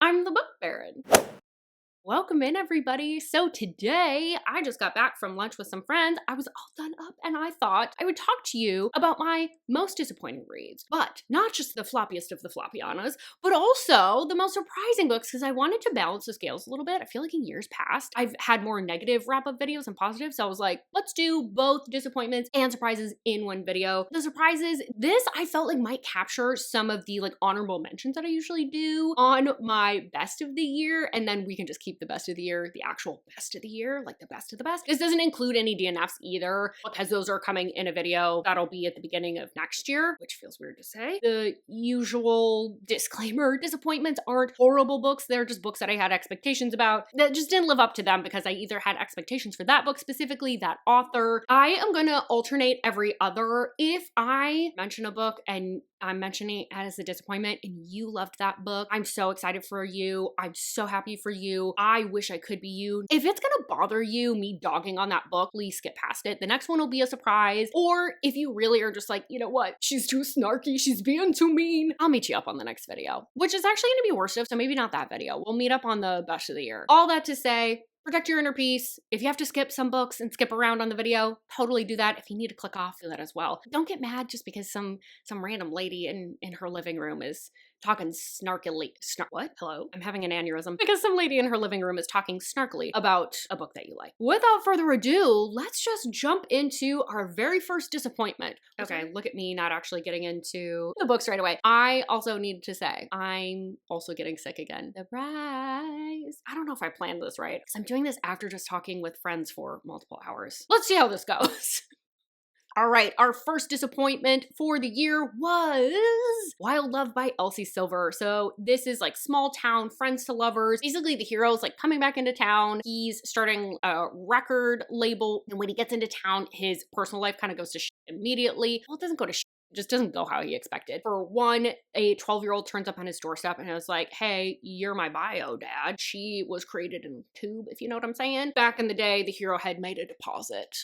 I'm the Book Baron. Welcome in, everybody. So today, I just got back from lunch with some friends. I was all done up and I thought I would talk to you about my most disappointing reads. But not just the floppiest of the floppianas, but also the most surprising books, because I wanted to balance the scales a little bit. I feel like in years past, I've had more negative wrap-up videos than positive. So I was like, let's do both disappointments and surprises in one video. The surprises, this I felt like might capture some of the honorable mentions that I usually do on my best of the year. And then we can just keep the best of the year, the actual best of the year, like the best of the best. This doesn't include any DNFs either, because those are coming in a video that'll be at the beginning of next year, which feels weird to say. The usual disclaimer, disappointments aren't horrible books. They're just books that I had expectations about that just didn't live up to them, because I either had expectations for that book specifically, that author. I am gonna alternate every other. If I mention a book and I'm mentioning it as a disappointment and you loved that book, I'm so excited for you. I'm so happy for you. I wish I could be you. If it's gonna bother you, me dogging on that book, please skip past it. The next one will be a surprise. Or if you really are just like, you know what, she's too snarky, she's being too mean, I'll meet you up on the next video, which is actually gonna be worse of, so maybe not that video. We'll meet up on the best of the year. All that to say, protect your inner peace. If you have to skip some books and skip around on the video, totally do that. If you need to click off, do that as well. Don't get mad just because some random lady in her living room is talking snarkily. What? Hello? I'm having an aneurysm. Because some lady in her living room is talking snarkily about a book that you like. Without further ado, let's just jump into our very first disappointment. Okay, look at me not actually getting into the books right away. I also need to say, I'm also getting sick again. Surprise! I don't know if I planned this right, because I'm doing this after just talking with friends for multiple hours. Let's see how this goes. All right, our first disappointment for the year was Wild Love by Elsie Silver. So this is like small town, friends to lovers. Basically the hero's like coming back into town. He's starting a record label. And when he gets into town, his personal life kind of goes to shit immediately. Well, it doesn't go to shit. Just doesn't go how he expected. For one, a 12-year-old turns up on his doorstep and is like, hey, you're my bio dad. She was created in a tube, if you know what I'm saying. Back in the day, the hero had made a deposit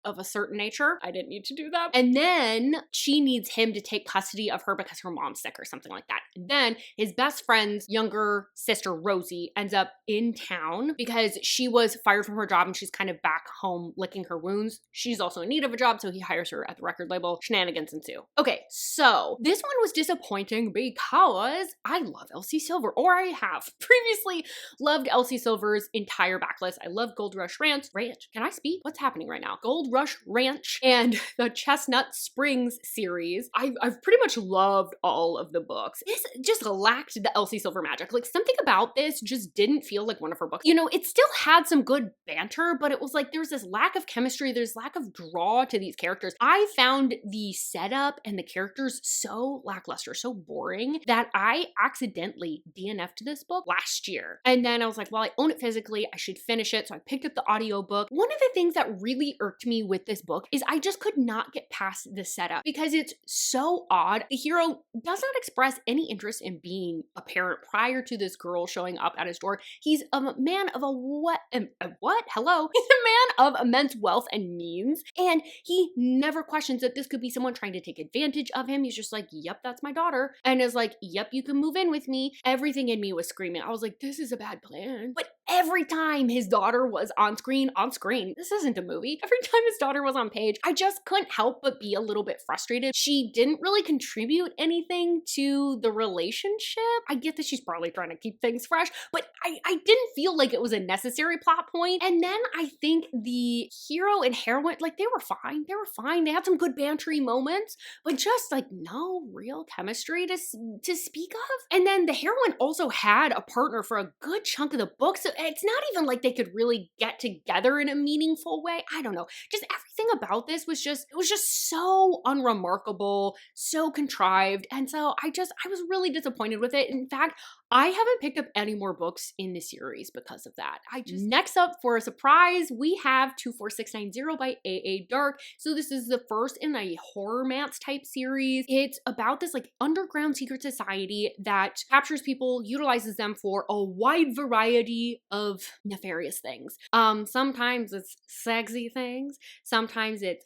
of a certain nature. I didn't need to do that. And then she needs him to take custody of her because her mom's sick or something like that. And then his best friend's younger sister, Rosie, ends up in town because she was fired from her job and she's kind of back home licking her wounds. She's also in need of a job, so he hires her at the record label. Shenanigans ensue. Okay, so this one was disappointing because I love Elsie Silver, or I have previously loved Elsie Silver's entire backlist. I love Gold Rush Ranch. Can I speak? What's happening right now? Gold Rush Ranch and the Chestnut Springs series. I've pretty much loved all of the books. This just lacked the Elsie Silver magic. Like, something about this just didn't feel like one of her books. You know, it still had some good banter, but it was like there was this lack of chemistry, there's lack of draw to these characters. I found the setup and the characters so lackluster, so boring, that I accidentally DNF'd this book last year. And then I was like, well, I own it physically, I should finish it. So I picked up the audiobook. One of the things that really irked me with this book is I just could not get past the setup because it's so odd. The hero does not express any interest in being a parent prior to this girl showing up at his door. He's a man of what? Hello? He's a man of immense wealth and means, and he never questions that this could be someone trying to take advantage of him. He's just like, yep, that's my daughter, and is like, yep, you can move in with me. Everything in me was screaming. I was like, this is a bad plan. But every time his daughter was on screen, this isn't a movie. Every time his daughter was on page, I just couldn't help but be a little bit frustrated. She didn't really contribute anything to the relationship. I get that she's probably trying to keep things fresh, but I didn't feel like it was a necessary plot point. And then I think the hero and heroine, like, they were fine. They were fine. They had some good bantery moments, but just like no real chemistry to speak of. And then the heroine also had a partner for a good chunk of the book, so it's not even like they could really get together in a meaningful way. I don't know. Just everything about this was just so unremarkable, so contrived. And so I was really disappointed with it. In fact, I haven't picked up any more books in the series because of that. Next up for a surprise, we have 24690 by A.A. Dark. So this is the first in a horror-mance type series. It's about this like underground secret society that captures people, utilizes them for a wide variety of nefarious things. Sometimes it's sexy things. Sometimes it's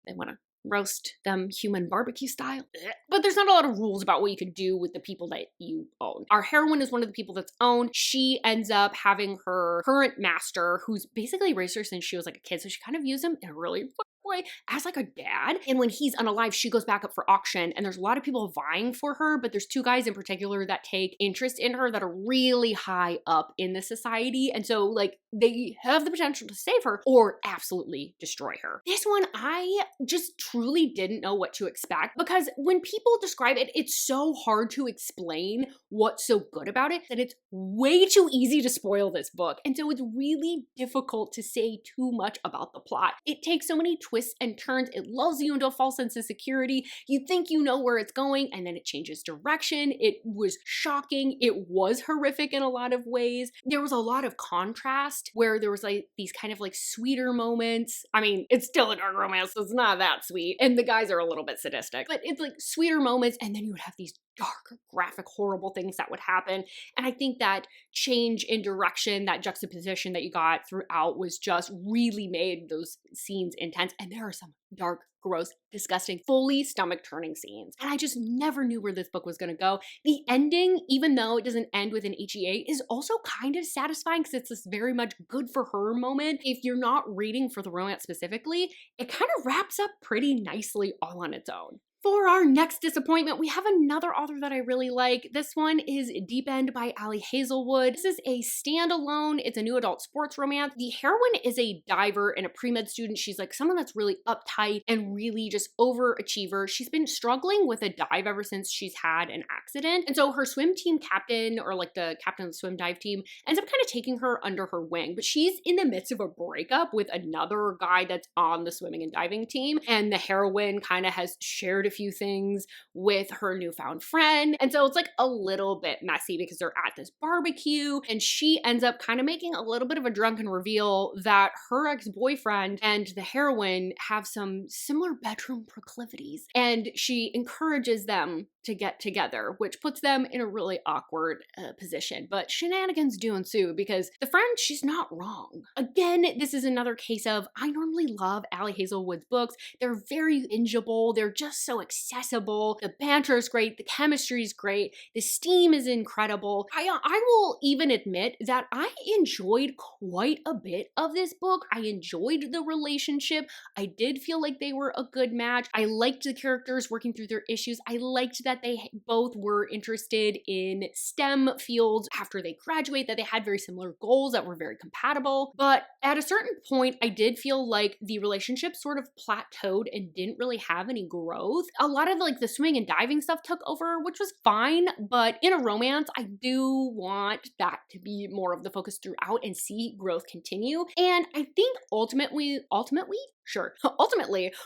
they want to roast them human barbecue style. But there's not a lot of rules about what you can do with the people that you own. Our heroine is one of the people that's owned. She ends up having her current master, who's basically raised her since she was like a kid, so she kind of views him in a really way as like a dad. And when he's unalive, she goes back up for auction, and there's a lot of people vying for her, but there's two guys in particular that take interest in her that are really high up in the society. And so like they have the potential to save her or absolutely destroy her. This one, I just truly didn't know what to expect, because when people describe it, it's so hard to explain what's so good about it that it's way too easy to spoil this book. And so it's really difficult to say too much about the plot. It takes so many twists and turns. It lulls you into a false sense of security. You think you know where it's going, and then it changes direction. It was shocking. It was horrific in a lot of ways. There was a lot of contrast where there was like these kind of like sweeter moments. I mean, it's still a dark romance, so it's not that sweet. And the guys are a little bit sadistic, but it's like sweeter moments, and then you would have these dark, graphic, horrible things that would happen. And I think that change in direction, that juxtaposition that you got throughout was just really made those scenes intense. And there are some dark, gross, disgusting, fully stomach-turning scenes. And I just never knew where this book was gonna go. The ending, even though it doesn't end with an HEA, is also kind of satisfying because it's this very much good for her moment. If you're not reading for the romance specifically, it kind of wraps up pretty nicely all on its own. For our next disappointment, we have another author that I really like. This one is Deep End by Hazelwood. This is a standalone. It's a new adult sports romance. The heroine is a diver and a pre-med student. She's like someone that's really uptight and really just overachiever. She's been struggling with a dive ever since she's had an accident. And so her swim team captain, or like the captain of the swim dive team, ends up kind of taking her under her wing. But she's in the midst of a breakup with another guy that's on the swimming and diving team. And the heroine kind of has shared a few things with her newfound friend. And so it's like a little bit messy because they're at this barbecue, and she ends up kind of making a little bit of a drunken reveal that her ex-boyfriend and the heroine have some similar bedroom proclivities. And she encourages them to get together, which puts them in a really awkward position. But shenanigans do ensue because the friend, she's not wrong. Again, this is another case of, I normally love Hazelwood's books. They're very bingeable. They're just so accessible. The banter is great. The chemistry is great. The steam is incredible. I will even admit that I enjoyed quite a bit of this book. I enjoyed the relationship. I did feel like they were a good match. I liked the characters working through their issues. I liked that they both were interested in STEM fields after they graduate, that they had very similar goals that were very compatible. But at a certain point, I did feel like the relationship sort of plateaued and didn't really have any growth. A lot of like the swimming and diving stuff took over, which was fine, but in a romance, I do want that to be more of the focus throughout and see growth continue. And I think ultimately,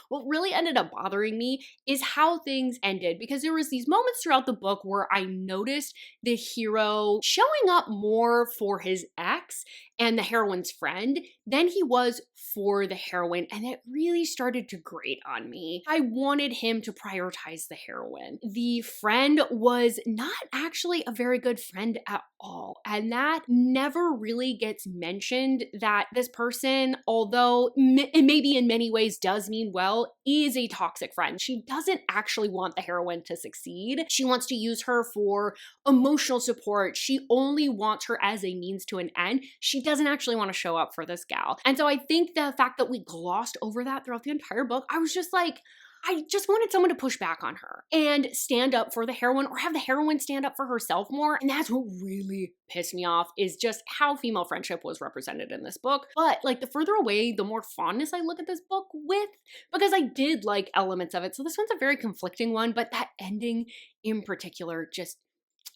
what really ended up bothering me is how things ended, because there was these moments throughout the book where I noticed the hero showing up more for his ex and the heroine's friend than he was for the heroine, and it really started to grate on me. I wanted him to prioritize the heroine. The friend was not actually a very good friend at all, and that never really gets mentioned, that this person, although it maybe in many ways does mean well, is a toxic friend. She doesn't actually want the heroine to succeed. She wants to use her for emotional support. She only wants her as a means to an end. She doesn't actually want to show up for this gal. And so I think the fact that we glossed over that throughout the entire book, I was just like, I just wanted someone to push back on her and stand up for the heroine, or have the heroine stand up for herself more. And that's what really pissed me off, is just how female friendship was represented in this book. But like the further away, the more fondness I look at this book with, because I did like elements of it. So this one's a very conflicting one, but that ending in particular just,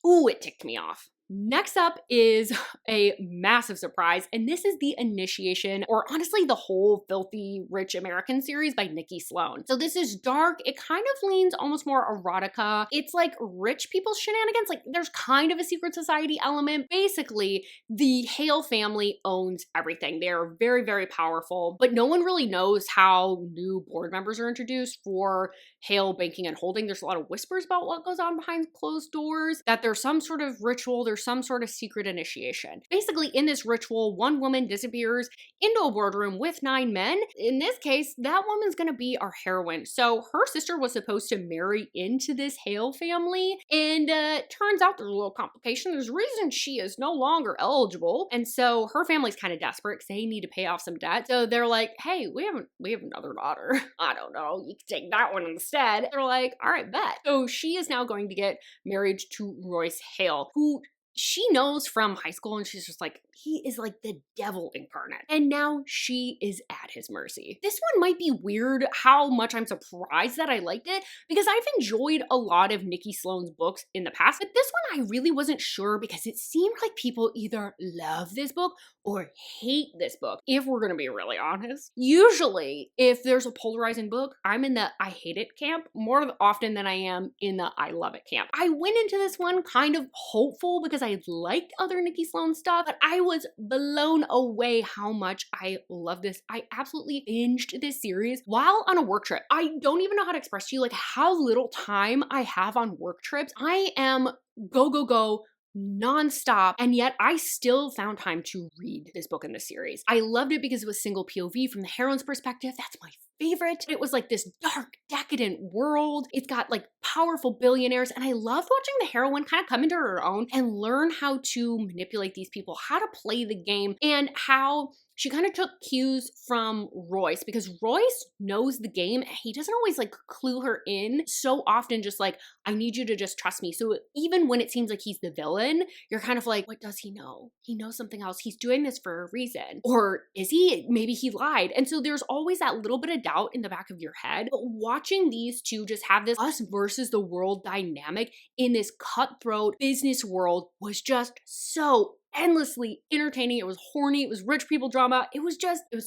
ooh, it ticked me off. Next up is a massive surprise, and this is The Initiation, or honestly the whole Filthy Rich American series by Nikki Sloane. So this is dark. It kind of leans almost more erotica. It's like rich people's shenanigans. Like there's kind of a secret society element. Basically, the Hale family owns everything. They're very, very powerful, but no one really knows how new board members are introduced for Hale Banking and Holding. There's a lot of whispers about what goes on behind closed doors, that there's some sort of ritual they're there's some sort of secret initiation. Basically, in this ritual, one woman disappears into a boardroom with 9 men. In this case, that woman's gonna be our heroine. So her sister was supposed to marry into this Hale family, and turns out there's a little complication. There's a reason she is no longer eligible, and so her family's kind of desperate because they need to pay off some debt. So they're like, hey, we have another daughter. I don't know, you can take that one instead. They're like, all right, bet. So she is now going to get married to Royce Hale, who she knows from high school, and she's just like, he is like the devil incarnate. And now she is at his mercy. This one might be weird how much I'm surprised that I liked it, because I've enjoyed a lot of Nikki Sloane's books in the past, but this one I really wasn't sure because it seemed like people either love this book or hate this book, if we're gonna be really honest. Usually, if there's a polarizing book, I'm in the I hate it camp more often than I am in the I love it camp. I went into this one kind of hopeful because I liked other Nikki Sloane stuff, but I was blown away how much I love this. I absolutely binged this series while on a work trip. I don't even know how to express to you like how little time I have on work trips. I am go nonstop, and yet I still found time to read this book in the series. I loved it because it was single POV from the heroine's perspective. That's my favorite. It was like this dark, decadent world. It's got like powerful billionaires, and I loved watching the heroine kind of come into her own and learn how to manipulate these people, how to play the game, and how she kind of took cues from Royce, because Royce knows the game. He doesn't always like clue her in. So often just like, I need you to just trust me. So even when it seems like he's the villain, you're kind of like, what does he know? He knows something else. He's doing this for a reason. Or is he? Maybe he lied. And so there's always that little bit of doubt in the back of your head. But watching these two just have this us versus the world dynamic in this cutthroat business world was just so endlessly entertaining. It was horny. It was rich people drama. It was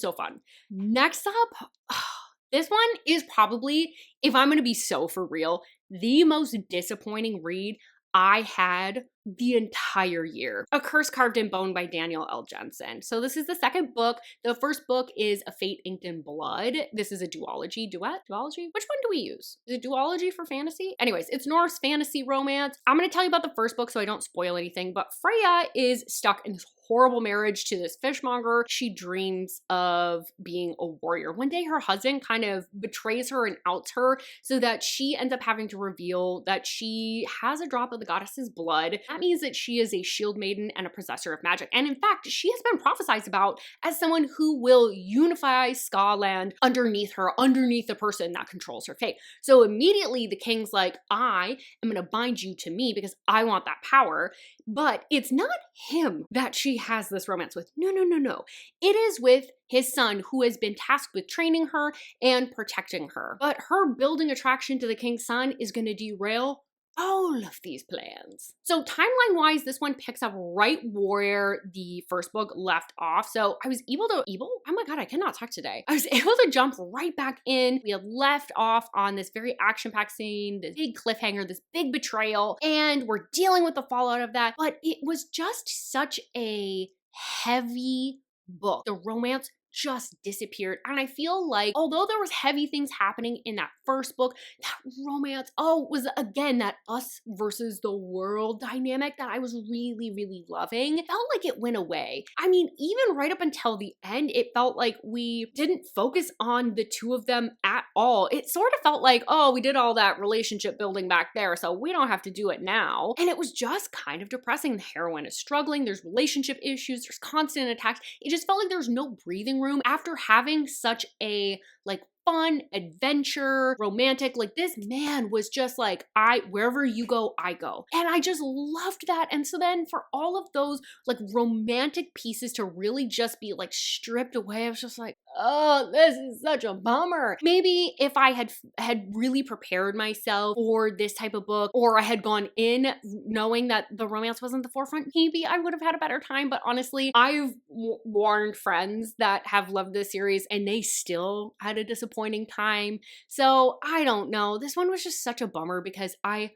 so fun. Next up, this one is probably, if I'm going to be so for real, the most disappointing read I had the entire year. A Curse Carved in Bone by Danielle L. Jensen. So this is the second book. The first book is A Fate Inked in Blood. This is a duology. Duology? Which one do we use? Is it duology for fantasy? Anyways, it's Norse fantasy romance. I'm going to tell you about the first book so I don't spoil anything, but Freya is stuck in this horrible marriage to this fishmonger. She dreams of being a warrior. One day her husband kind of betrays her and outs her, so that she ends up having to reveal that she has a drop of the goddess's blood. That means that she is a shield maiden and a possessor of magic. And in fact, she has been prophesied about as someone who will unify Scotland underneath her, underneath the person that controls her fate. So immediately the king's like, I am going to bind you to me because I want that power. But it's not him that she has this romance with. No. It is with his son, who has been tasked with training her and protecting her. But her building attraction to the king's son is going to derail all of these plans. So timeline-wise, this one picks up right where the first book left off. So I was oh my god, I cannot talk today. I was able to jump right back in. We had left off on this very action-packed scene, this big cliffhanger, this big betrayal, and we're dealing with the fallout of that. But it was just such a heavy book. The romance just disappeared. And I feel like, although there was heavy things happening in that first book, that romance, was again that us versus the world dynamic that I was really, really loving. It felt like it went away. I mean, even right up until the end, it felt like we didn't focus on the two of them at all. It sort of felt like, oh, we did all that relationship building back there, so we don't have to do it now. And it was just kind of depressing. The heroine is struggling. There's relationship issues. There's constant attacks. It just felt like there's no breathing room after having such a fun, adventure, romantic, this man was just like, wherever you go, I go. And I just loved that. And so then for all of those romantic pieces to really just be stripped away, I was just like, oh, this is such a bummer. Maybe if I had really prepared myself for this type of book, or I had gone in knowing that the romance wasn't the forefront, maybe I would have had a better time. But honestly, I've warned friends that have loved this series and they still had a disappointing time. So I don't know. This one was just such a bummer because I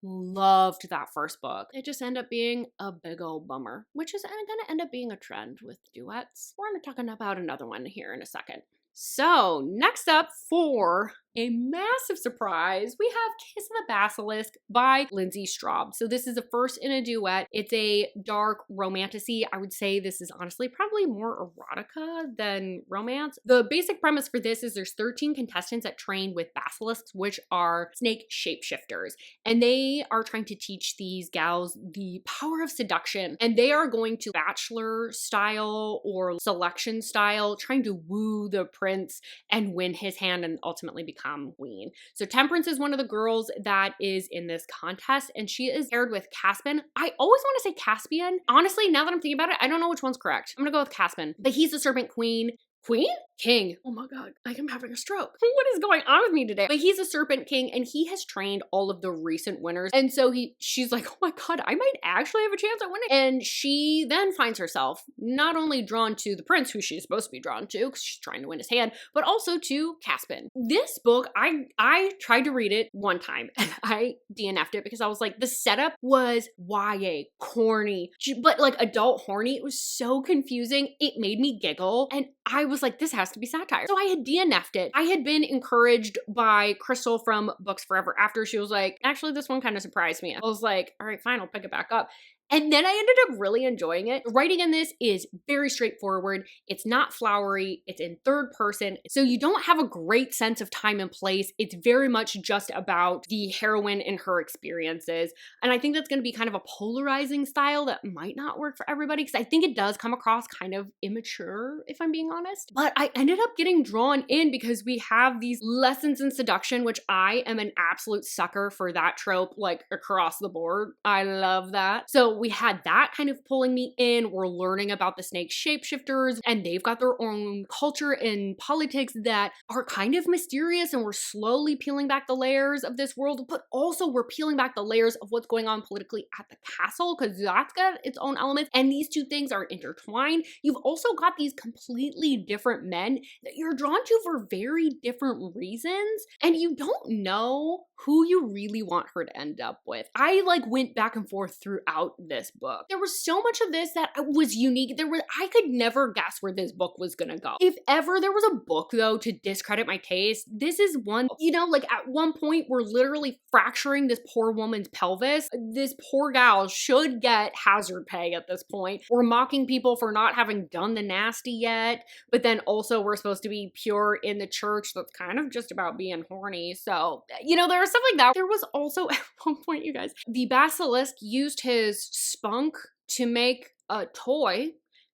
loved that first book. It just ended up being a big old bummer, which is going to end up being a trend with duets. We're going to talk about another one here in a second. So next up for a massive surprise, we have Kiss of the Basilisk by Lindsey Straube. So this is the first in a duet. It's a dark romantasy. I would say this is honestly probably more erotica than romance. The basic premise for this is there's 13 contestants that train with basilisks, which are snake shapeshifters. And they are trying to teach these gals the power of seduction. And they are going to bachelor style or selection style, trying to woo the prince and win his hand and ultimately become queen. So Temperance is one of the girls that is in this contest, and she is paired with Caspian. I always want to say Caspian. Honestly, now that I'm thinking about it, I don't know which one's correct. I'm gonna go with Caspian. But he's the Serpent Queen. Queen? King. Oh my God, I am having a stroke. What is going on with me today? But he's a Serpent King, and he has trained all of the recent winners. And so she's like, oh my God, I might actually have a chance at winning. And she then finds herself not only drawn to the prince, who she's supposed to be drawn to, because she's trying to win his hand, but also to Caspian. This book, I tried to read it one time, and I DNF'd it because I was like, the setup was YA, corny, but like adult horny. It was so confusing. It made me giggle, and I was like, this has to be satire. So I had DNF'd it. I had been encouraged by Crystal from Books Forever After. She was like, actually, this one kind of surprised me. I was like, all right, fine, I'll pick it back up. And then I ended up really enjoying it. The writing in this is very straightforward. It's not flowery. It's in third person. So you don't have a great sense of time and place. It's very much just about the heroine and her experiences. And I think that's going to be kind of a polarizing style that might not work for everybody, because I think it does come across kind of immature, if I'm being honest. But I ended up getting drawn in because we have these lessons in seduction, which I am an absolute sucker for that trope, like across the board. I love that. So we had that kind of pulling me in. We're learning about the snake shapeshifters, and they've got their own culture and politics that are kind of mysterious, and we're slowly peeling back the layers of this world, but also we're peeling back the layers of what's going on politically at the castle, because that's got its own elements, and these two things are intertwined. You've also got these completely different men that you're drawn to for very different reasons, and you don't know who you really want her to end up with. I like went back and forth throughout this book. There was so much of this that was unique. I could never guess where this book was gonna go. If ever there was a book though to discredit my taste, this is one. You know, like at one point we're literally fracturing this poor woman's pelvis. This poor gal should get hazard pay at this point. We're mocking people for not having done the nasty yet, but then also we're supposed to be pure in the church that's kind of just about being horny. So, you know, there was stuff like that. There was also at one point, you guys, the basilisk used his spunk to make a toy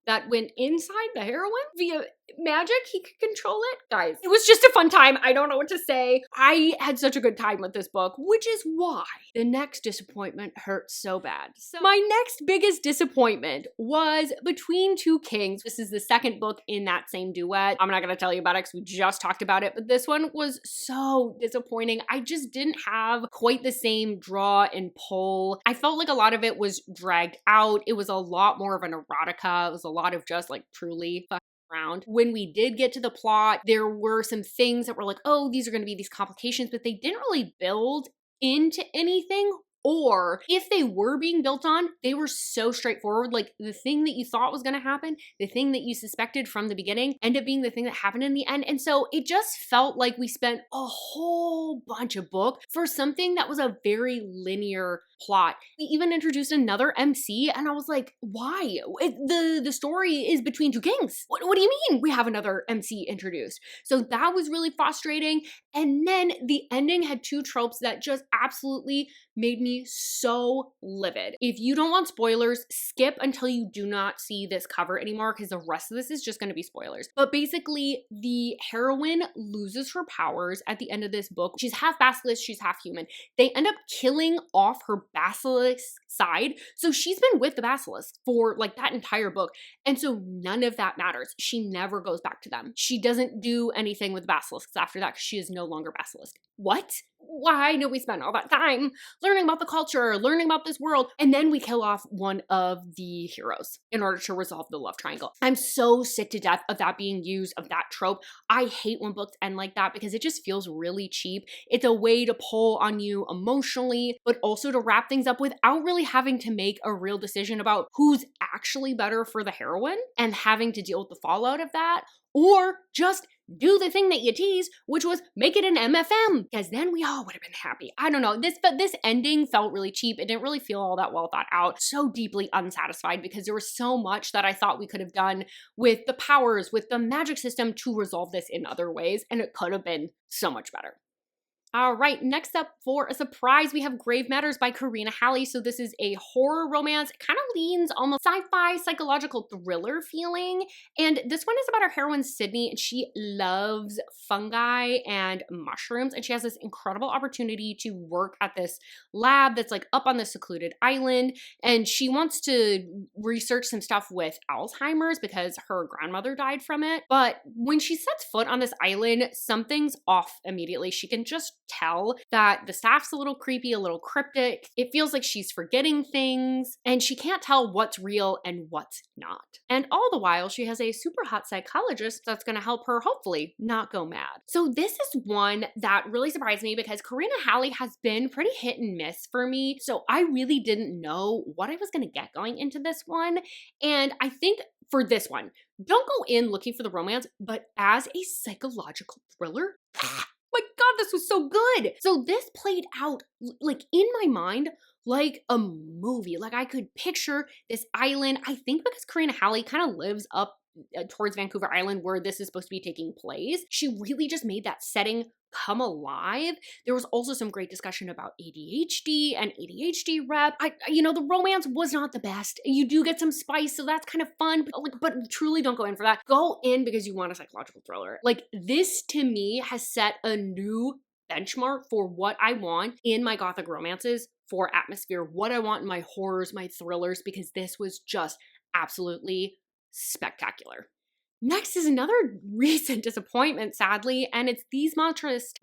that went inside the heroine via magic. He could control it. Guys, it was just a fun time. I don't know what to say. I had such a good time with this book, which is why the next disappointment hurt so bad. So my next biggest disappointment was Between Two Kings. This is the second book in that same duet. I'm not gonna tell you about it because we just talked about it, but this one was so disappointing. I just didn't have quite the same draw and pull. I felt like a lot of it was dragged out. It was a lot more of an erotica. It was a lot of just like truly around. When we did get to the plot, there were some things that were like, oh, these are going to be these complications, but they didn't really build into anything. Or if they were being built on, they were so straightforward. Like the thing that you thought was going to happen, the thing that you suspected from the beginning, ended up being the thing that happened in the end. And so it just felt like we spent a whole bunch of book for something that was a very linear plot. We even introduced another MC, and I was like, why? The story is between two kings. What do you mean we have another MC introduced? So that was really frustrating. And then the ending had two tropes that just absolutely made me so livid. If you don't want spoilers, skip until you do not see this cover anymore, because the rest of this is just going to be spoilers. But basically, the heroine loses her powers at the end of this book. She's half basilisk, she's half human. They end up killing off her basilisk side. So she's been with the basilisk for like that entire book. And so none of that matters. She never goes back to them. She doesn't do anything with the basilisks after that because she is no longer basilisk. What? Why do we spend all that time learning about the culture, learning about this world, and then we kill off one of the heroes in order to resolve the love triangle? I'm so sick to death of that being used, of that trope. I hate when books end like that because it just feels really cheap. It's a way to pull on you emotionally, but also to wrap things up without really having to make a real decision about who's actually better for the heroine and having to deal with the fallout of that, or just do the thing that you teased, which was make it an MFM, because then we all would have been happy. I don't know, this ending felt really cheap. It didn't really feel all that well thought out. So deeply unsatisfied because there was so much that I thought we could have done with the powers, with the magic system to resolve this in other ways, and it could have been so much better. All right, next up for a surprise, we have Grave Matters by Karina Halle. So this is a horror romance. It kind of leans almost sci-fi, psychological thriller feeling. And this one is about our heroine, Sydney, and she loves fungi and mushrooms. And she has this incredible opportunity to work at this lab that's like up on this secluded island. And she wants to research some stuff with Alzheimer's because her grandmother died from it. But when she sets foot on this island, something's off immediately. She can just tell that the staff's a little creepy, a little cryptic. It feels like she's forgetting things, and she can't tell what's real and what's not. And all the while, she has a super hot psychologist that's gonna help her, hopefully, not go mad. So this is one that really surprised me because Karina Halle has been pretty hit and miss for me, so I really didn't know what I was gonna get going into this one. And I think for this one, don't go in looking for the romance, but as a psychological thriller, my God, this was so good. So this played out like in my mind like a movie. Like I could picture this island. I think because Karina Halle kind of lives up towards Vancouver Island where this is supposed to be taking place, she really just made that setting come alive. There was also some great discussion about ADHD and ADHD rep. The romance was not the best. You do get some spice, so that's kind of fun, but truly don't go in for that. Go in because you want a psychological thriller. Like this to me has set a new benchmark for what I want in my gothic romances for atmosphere, what I want in my horrors, my thrillers, because this was just absolutely spectacular. Next is another recent disappointment, sadly, and it's These Monstrous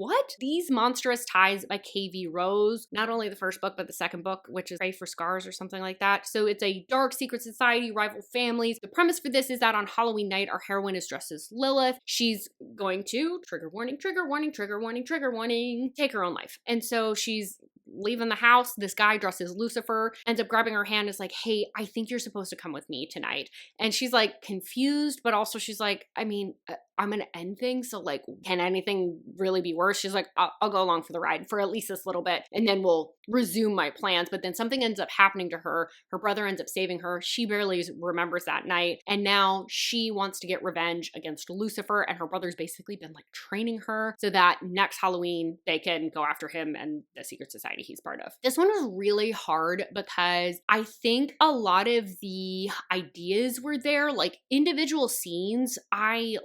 Ties by KV Rose. Not only the first book, but the second book, which is Pray for Scars or something like that. So it's a dark secret society, rival families. The premise for this is that on Halloween night, our heroine is dressed as Lilith. She's going to, trigger warning, trigger warning, trigger warning, trigger warning, take her own life. And so she's leaving the house. This guy dressed as Lucifer ends up grabbing her hand, is like, hey, I think you're supposed to come with me tonight. And she's like confused, but also she's like, I mean, I'm gonna end things, so like, can anything really be worse? She's like, I'll go along for the ride for at least this little bit, and then we'll resume my plans. But then something ends up happening to her. Her brother ends up saving her. She barely remembers that night, and now she wants to get revenge against Lucifer, and her brother's basically been like training her so that next Halloween they can go after him and the secret society he's part of. This one was really hard because I think a lot of the ideas were there, like individual scenes I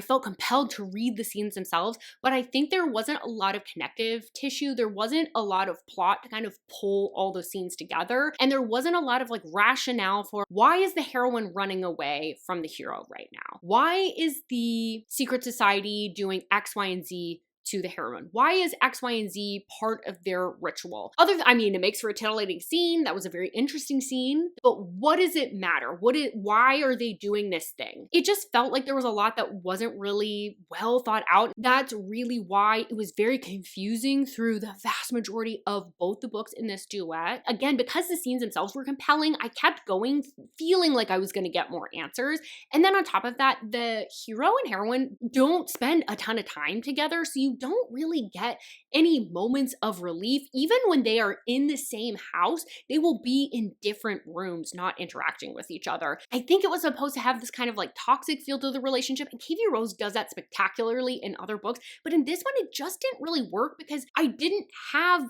felt compelled to read the scenes themselves, but I think there wasn't a lot of connective tissue. There wasn't a lot of plot to kind of pull all those scenes together. And there wasn't a lot of like rationale for why is the heroine running away from the hero right now? Why is the secret society doing X, Y, and Z to the heroine? Why is X, Y, and Z part of their ritual? It makes for a titillating scene. That was a very interesting scene, but what does it matter? Why are they doing this thing? It just felt like there was a lot that wasn't really well thought out. That's really why it was very confusing through the vast majority of both the books in this duet. Again, because the scenes themselves were compelling, I kept going, feeling like I was going to get more answers. And then on top of that, the hero and heroine don't spend a ton of time together, so you don't really get any moments of relief. Even when they are in the same house, they will be in different rooms, not interacting with each other. I think it was supposed to have this kind of like toxic feel to the relationship, and KV Rose does that spectacularly in other books, but in this one, it just didn't really work because I didn't have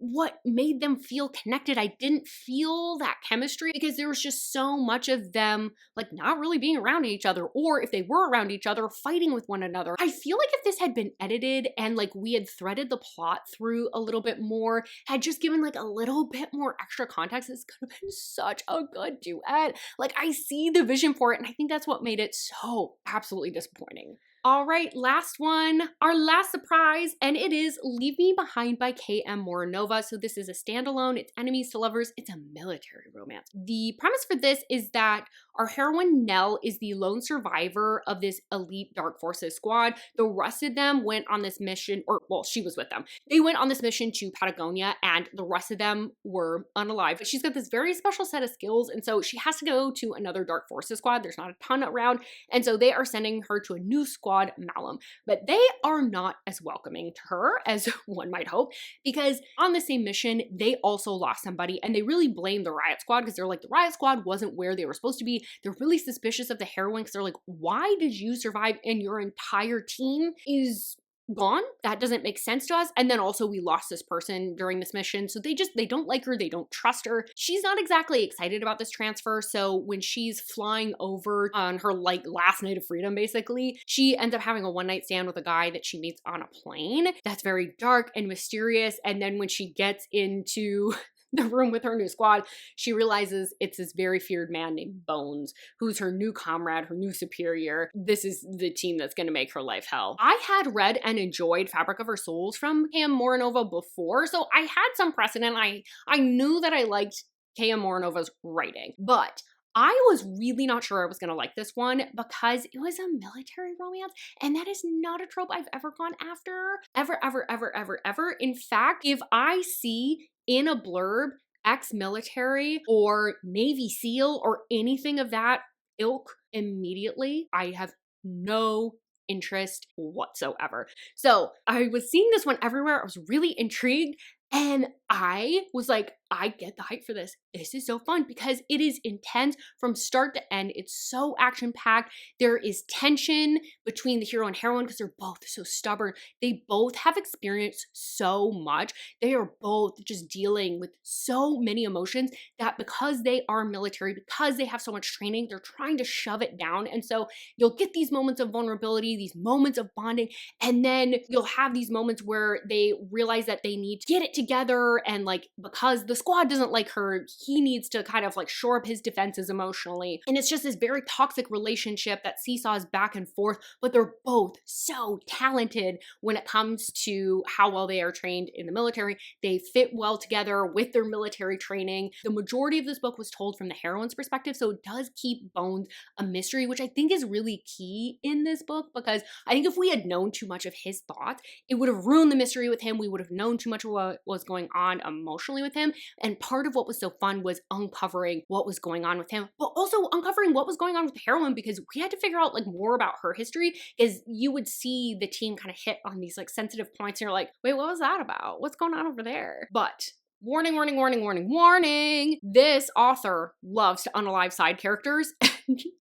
what made them feel connected. I didn't feel that chemistry because there was just so much of them like not really being around each other, or if they were around each other, fighting with one another. I feel like if this had been edited and like we had threaded the plot through a little bit more, had just given like a little bit more extra context, this could have been such a good duet. Like I see the vision for it, and I think that's what made it so absolutely disappointing. All right, last one, our last surprise, and it is Leave Me Behind by K.M. Moronova. So this is a standalone, it's enemies to lovers, it's a military romance. The premise for this is that our heroine Nell is the lone survivor of this elite dark forces squad. The rest of them went on this mission, she was with them. They went on this mission to Patagonia, and the rest of them were unalive. But she's got this very special set of skills, and so she has to go to another dark forces squad. There's not a ton around, and so they are sending her to a new squad Squad Malum, but they are not as welcoming to her as one might hope, because on the same mission, they also lost somebody, and they really blame the Riot Squad because they're like, the Riot Squad wasn't where they were supposed to be. They're really suspicious of the heroine because they're like, why did you survive and your entire team is gone? That doesn't make sense to us. And then also we lost this person during this mission. So they don't like her. They don't trust her. She's not exactly excited about this transfer. So when she's flying over on her like last night of freedom, basically, she ends up having a one night stand with a guy that she meets on a plane. That's very dark and mysterious. And then when she gets into the room with her new squad, she realizes it's this very feared man named Bones, who's her new comrade, her new superior. This is the team that's going to make her life hell. I had read and enjoyed Fabric of Her Souls from K.M. Moronova before, so I had some precedent. I knew that I liked K.M. Moranova's writing, but I was really not sure I was going to like this one because it was a military romance, and that is not a trope I've ever gone after. Ever, ever, ever, ever, ever. In fact, if I see in a blurb ex-military or Navy SEAL or anything of that ilk, immediately I have no interest whatsoever. So I was seeing this one everywhere. I was really intrigued, and I was like, I get the hype for this. This is so fun because it is intense from start to end. It's so action-packed. There is tension between the hero and heroine because they're both so stubborn. They both have experienced so much. They are both just dealing with so many emotions that because they are military, because they have so much training, they're trying to shove it down. And so you'll get these moments of vulnerability, these moments of bonding, and then you'll have these moments where they realize that they need to get it together, and like because the squad doesn't like her, he needs to kind of like shore up his defenses emotionally. And it's just this very toxic relationship that seesaws back and forth, but they're both so talented when it comes to how well they are trained in the military. They fit well together with their military training. The majority of this book was told from the heroine's perspective, so it does keep Bones a mystery, which I think is really key in this book, because I think if we had known too much of his thoughts, it would have ruined the mystery with him. We would have known too much of what was going on emotionally with him. And part of what was so fun was uncovering what was going on with him, but also uncovering what was going on with the heroine, because we had to figure out like more about her history, is you would see the team kind of hit on these like sensitive points and you're like, wait, what was that about? What's going on over there? But warning, warning, warning, warning, warning. This author loves to unalive side characters.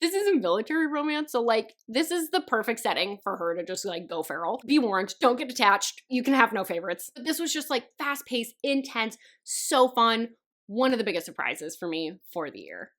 This is a military romance, so like this is the perfect setting for her to just like go feral. Be warned, don't get attached. You can have no favorites. But this was just like fast-paced, intense, so fun. One of the biggest surprises for me for the year.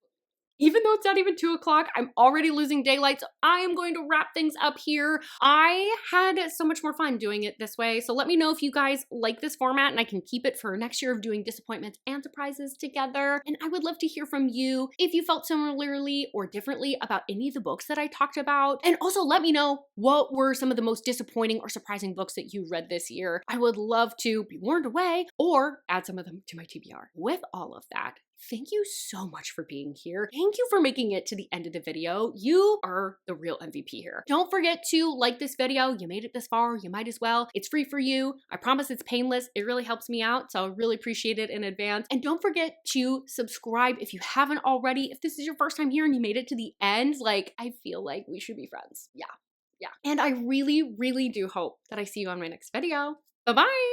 Even though it's not even 2 o'clock, I'm already losing daylight, so I am going to wrap things up here. I had so much more fun doing it this way, so let me know if you guys like this format and I can keep it for next year of doing disappointments and surprises together. And I would love to hear from you if you felt similarly or differently about any of the books that I talked about. And also let me know what were some of the most disappointing or surprising books that you read this year. I would love to be warned away or add some of them to my TBR. With all of that, thank you so much for being here. Thank you for making it to the end of the video. You are the real MVP here. Don't forget to like this video. You made it this far, you might as well. It's free for you. I promise it's painless. It really helps me out, so I really appreciate it in advance. And don't forget to subscribe if you haven't already. If this is your first time here and you made it to the end, like, I feel like we should be friends. Yeah. And I really, really do hope that I see you on my next video. Bye-bye.